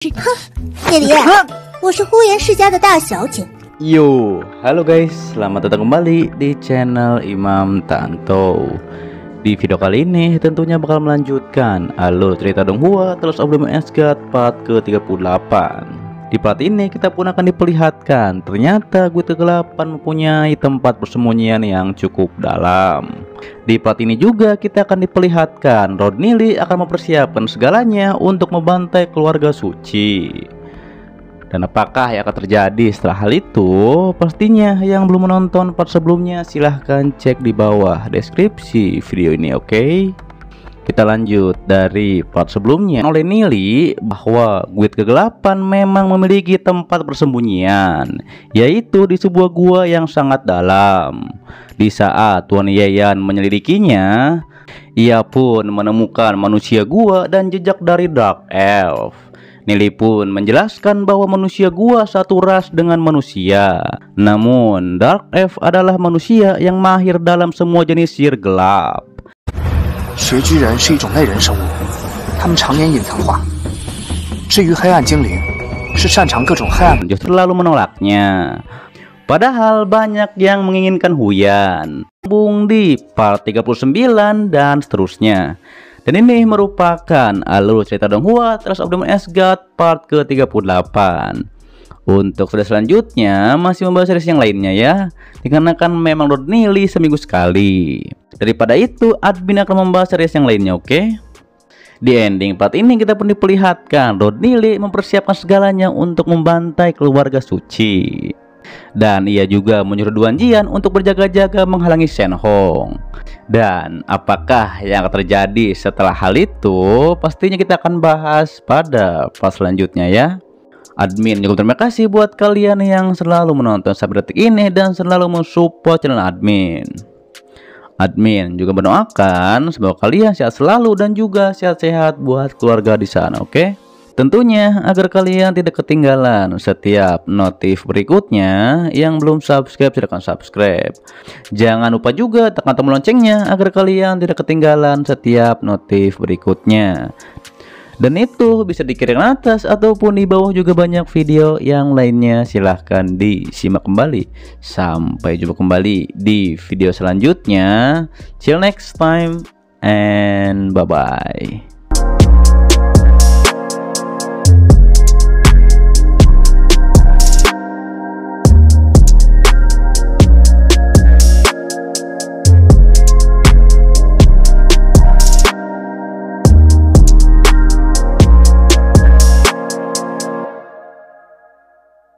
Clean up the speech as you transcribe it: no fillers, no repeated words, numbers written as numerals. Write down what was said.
叶离，我是呼延世家的大小姐。 Yo, halo guys, selamat datang kembali di channel Imam Tanto. Di video kali ini tentunya bakal melanjutkan alur cerita Donghua Tales of the Asgard part ke-38. Di part ini kita pun akan diperlihatkan ternyata Guild Kegelapan mempunyai tempat persembunyian yang cukup dalam. Di part ini juga kita akan diperlihatkan Rodney Lee akan mempersiapkan segalanya untuk membantai keluarga suci. Dan apakah yang akan terjadi setelah hal itu? Pastinya yang belum menonton part sebelumnya silahkan cek di bawah deskripsi video ini, oke? Kita lanjut dari part sebelumnya. Oleh Nili bahwa Guild Kegelapan memang memiliki tempat persembunyian, yaitu di sebuah gua yang sangat dalam. Di saat Tuan Yayan menyelidikinya, ia pun menemukan manusia gua dan jejak dari Dark Elf. Nili pun menjelaskan bahwa manusia gua satu ras dengan manusia. Namun Dark Elf adalah manusia yang mahir dalam semua jenis sihir gelap. 石居人是一种类人生物，他们常年隐藏化。至于黑暗精灵，是擅长各种黑暗。 Justru lalu menolaknya. Padahal banyak yang menginginkan Huyan. Sambung di part 39 dan seterusnya. Dan ini merupakan alur cerita Donghua Tales of the Asgard part ke-38. Untuk video selanjutnya masih membahas series yang lainnya ya, dikarenakan memang Rodney Lee seminggu sekali. Daripada itu admin akan membahas series yang lainnya, oke? Di ending part ini kita pun diperlihatkan Rodney Lee mempersiapkan segalanya untuk membantai keluarga suci. Dan ia juga menyuruh Duan Jian untuk berjaga-jaga menghalangi Shen Hong. Dan apakah yang akan terjadi setelah hal itu? Pastinya kita akan bahas pada part selanjutnya ya. Admin juga terima kasih buat kalian yang selalu menonton sampai detik ini dan selalu mensupport channel admin. Admin juga mendoakan semoga kalian sehat selalu dan juga sehat-sehat buat keluarga di sana, oke? Tentunya agar kalian tidak ketinggalan setiap notif berikutnya. Yang belum subscribe silahkan subscribe. Jangan lupa juga tekan tombol loncengnya agar kalian tidak ketinggalan setiap notif berikutnya. Dan itu bisa dikirim atas ataupun di bawah juga banyak video yang lainnya, silahkan disimak kembali. Sampai jumpa kembali di video selanjutnya. Till next time and bye bye.